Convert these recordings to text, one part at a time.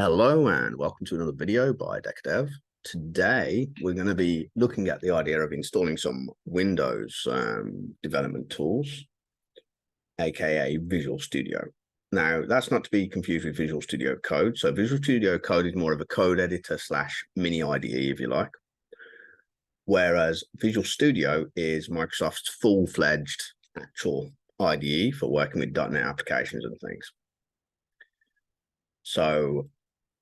Hello and welcome to another video by DecDev. Today we're going to be looking at the idea of installing some Windows development tools, aka Visual Studio. Now that's not to be confused with Visual Studio Code. So Visual Studio Code is more of a code editor slash mini IDE if you like, whereas Visual Studio is Microsoft's full-fledged actual IDE for working with .NET applications and things. So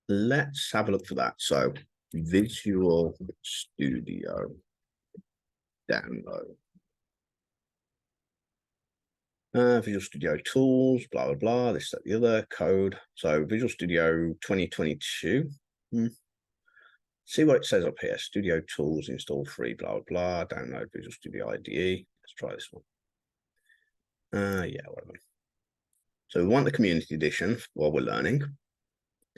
let's have a look for that. So Visual Studio download. Visual Studio tools, blah, blah, blah, this, that, the other, code. So Visual Studio 2022. See what it says up here. Studio tools, install free, blah, blah, blah, download Visual Studio IDE. Let's try this one. Yeah, whatever. So we want the community edition while we're learning.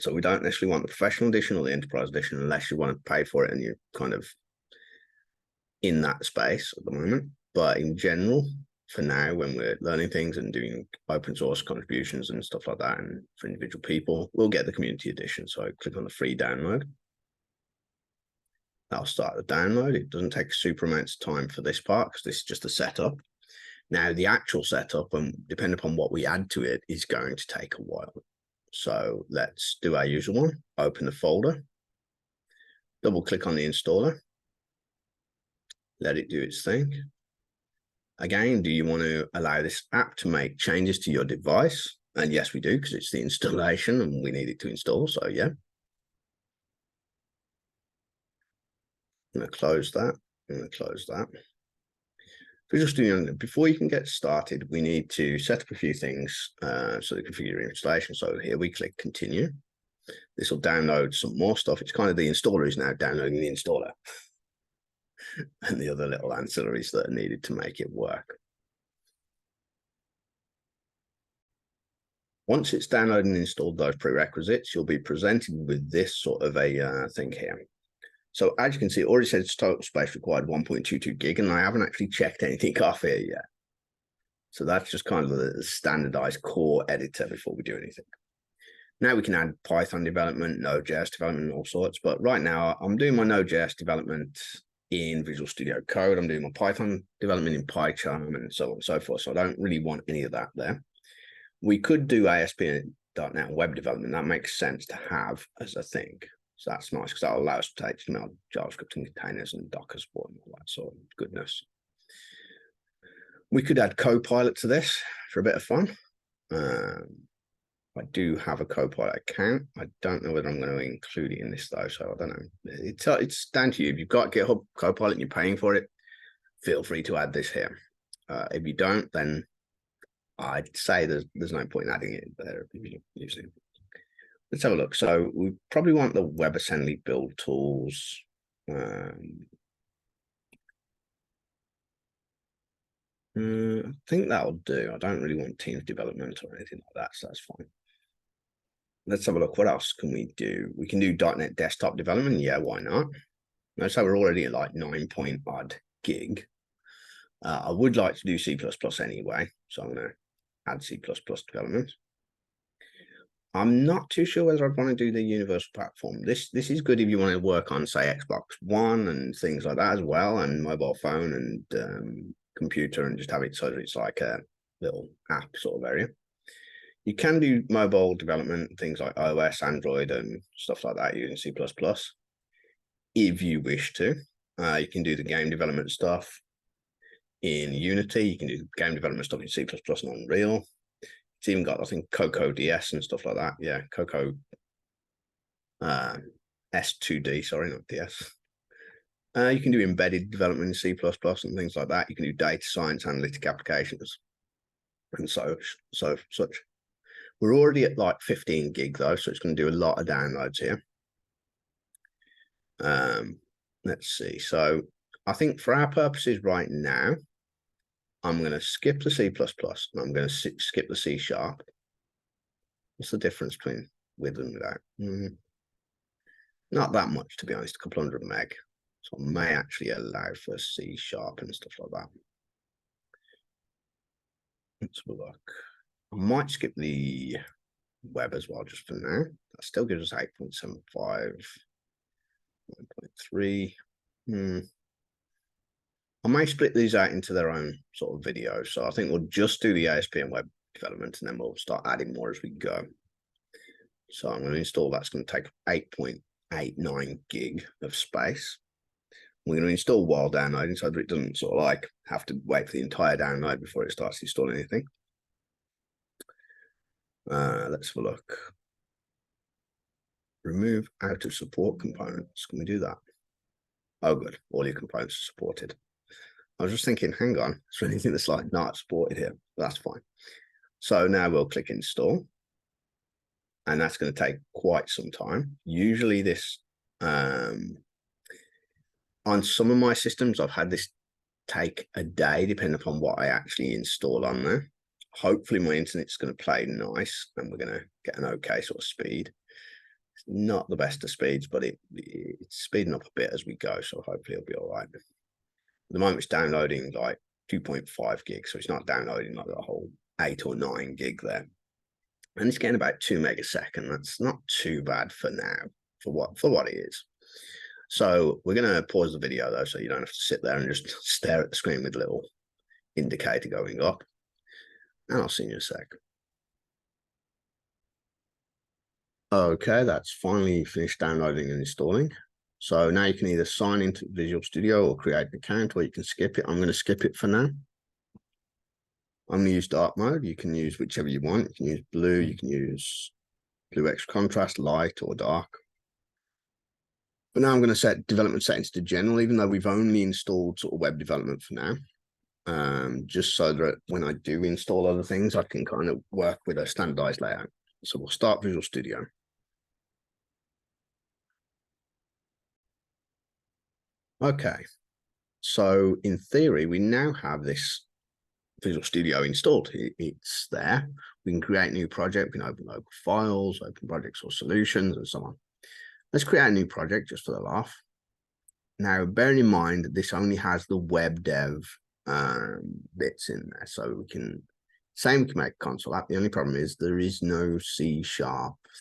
So we don't necessarily want the professional edition or the enterprise edition unless you want to pay for it and you're kind of in that space at the moment. But in general, for now, when we're learning things and doing open source contributions and stuff like that, and for individual people, we'll get the community edition. So I click on the free download. That'll start the download. It doesn't take super amounts of time for this part because this is just a setup. Now, the actual setup, and depending upon what we add to it, is going to take a while. So let's do our usual one. Open the folder. Double click on the installer. Let it do its thing. Again, do you want to allow this app to make changes to your device? And yes, we do, because it's the installation and we need it to install. So yeah. I'm going to close that. I'm going to close that. Visual Studio, before you can get started, we need to set up a few things so they configure your installation. So here we click continue. This will download some more stuff. It's kind of the installer is now downloading the installer and the other little ancillaries that are needed to make it work. Once it's downloaded and installed those prerequisites, you'll be presented with this sort of a thing here. So as you can see, it already says total space required 1.22 gig, and I haven't actually checked anything off here yet. So that's just kind of the standardized core editor before we do anything. Now we can add Python development, Node.js development, all sorts. But right now I'm doing my Node.js development in Visual Studio Code. I'm doing my Python development in PyCharm and so on and so forth. So I don't really want any of that there. We could do ASP.NET web development. That makes sense to have as a thing. So that's nice because that'll allow us to take HTML, JavaScript, and containers and Docker support and all that sort of goodness. We could add Copilot to this for a bit of fun. I do have a Copilot account. I don't know whether I'm going to include it in this though, so I don't know. It's down to you. If you've got GitHub Copilot and you're paying for it, feel free to add this here. If you don't, then I'd say there's no point in adding it there if you're using it. Let's have a look. So we probably want the WebAssembly build tools. I think that'll do. I don't really want Teams development or anything like that, so that's fine. Let's have a look. What else can we do? We can do .NET desktop development. Yeah, why not? Notice how we're already at like 9-point-odd gig. I would like to do C++ anyway, so I'm going to add C++ development. I'm not too sure whether I want to do the universal platform. This is good if you want to work on, say, Xbox One and things like that as well, and mobile phone and computer, and just have it so that it's like a little app sort of area. You can do mobile development, things like iOS, Android, and stuff like that using C++. If you wish to, you can do the game development stuff in Unity. You can do game development stuff in C++ and Unreal. It's even got, I think, Cocoa DS and stuff like that. Yeah, Cocoa S2D, sorry, not DS. You can do embedded development in C++ and things like that. You can do data science, analytic applications, and such. We're already at like 15 gig though, so it's going to do a lot of downloads here. Let's see. So I think for our purposes right now, I'm going to skip the C++ and I'm going to skip the C#. What's the difference between with and without? Not that much, to be honest, a couple hundred meg. So I may actually allow for C# and stuff like that. Let's have a look. I might skip the web as well, just for now. That still gives us 8.75, 9.3. I may split these out into their own sort of video. So I think we'll just do the ASP and web development, and then we'll start adding more as we go. So I'm going to install that's going to take 8.89 gig of space. We're going to install while downloading so that it doesn't sort of like have to wait for the entire download before it starts installing anything. Let's have a look. Remove out of support components. Can we do that? Oh, good. All your components are supported. I was just thinking, hang on, is there anything that's like not supported here? That's fine. So now we'll click install. And that's going to take quite some time. Usually this, on some of my systems, I've had this take a day, depending upon what I actually install on there. Hopefully my internet's going to play nice and we're going to get an okay sort of speed. It's not the best of speeds, but it's speeding up a bit as we go. So hopefully it'll be all right. At the moment it's downloading like 2.5 gigs. So it's not downloading like the whole 8 or 9 gig there. And it's getting about 2 megasecond. That's not too bad for now, for what it is. So we're going to pause the video though, so you don't have to sit there and just stare at the screen with a little indicator going up. And I'll see you in a sec. Okay, that's finally finished downloading and installing. So now you can either sign into Visual Studio or create an account, or you can skip it. I'm going to skip it for now. I'm going to use dark mode. You can use whichever you want. You can use blue, you can use blue extra contrast, light, or dark. But now I'm going to set development settings to general, even though we've only installed sort of web development for now. Just so that when I do install other things, I can kind of work with a standardized layout. So we'll start Visual Studio. Okay. So in theory, we now have this Visual Studio installed. It's there. We can create a new project. We can open local files, open projects or solutions, and so on. Let's create a new project just for the laugh. Now, bearing in mind that this only has the web dev bits in there, so we can make a console app. The only problem is there is no C#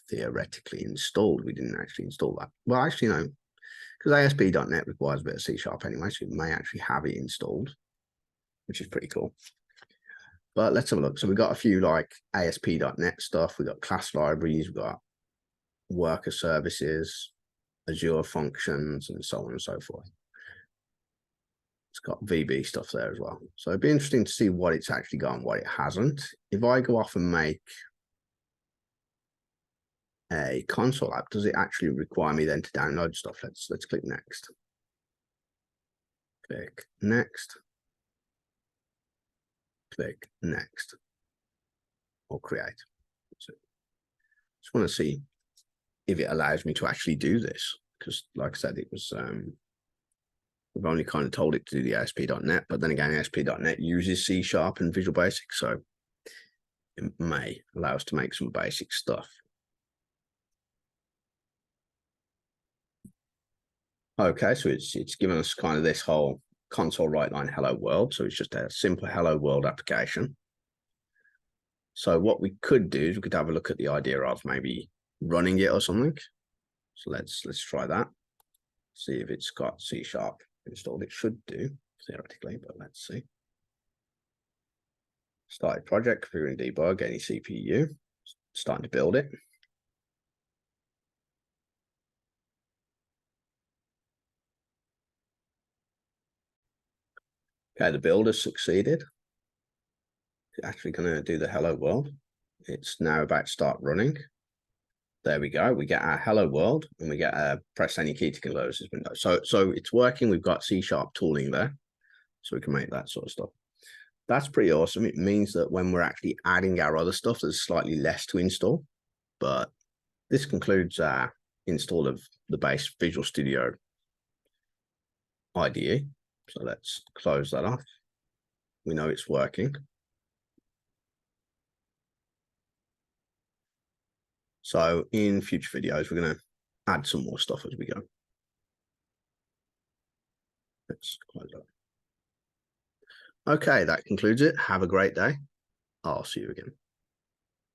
theoretically installed. We didn't actually install that. Well, actually, no, because ASP.NET requires a bit of C# anyway, so we may actually have it installed, which is pretty cool. But let's have a look. So we've got a few like ASP.NET stuff. We've got class libraries. We've got worker services, Azure functions, and so on and so forth. It's got VB stuff there as well. So it'd be interesting to see what it's actually got and what it hasn't. If I go off and make a console app, does it actually require me then to download stuff? Let's click next. Click next. Click next. Or create. So just want to see if it allows me to actually do this, because like I said, it was we've only kind of told it to do the ASP.NET, but then again, ASP.NET uses C# and Visual Basic, so it may allow us to make some basic stuff. Okay, so it's given us kind of this whole console write line hello world, so it's just a simple hello world application. So what we could do is we could have a look at the idea of maybe running it or something. So let's try that. See if it's got C# installed. It should do theoretically, but let's see. Started project, configuring debug, any CPU, starting to build it. Okay, the build has succeeded. It's actually going to do the hello world. It's now about to start running. There we go. We get our hello world and we get a press any key to close this window. So it's working. We've got C# tooling there, so we can make that sort of stuff. That's pretty awesome. It means that when we're actually adding our other stuff, there's slightly less to install. But this concludes our install of the base Visual Studio IDE. So let's close that off. We know it's working. So in future videos, we're going to add some more stuff as we go. Let's close that. Okay, that concludes it. Have a great day. I'll see you again.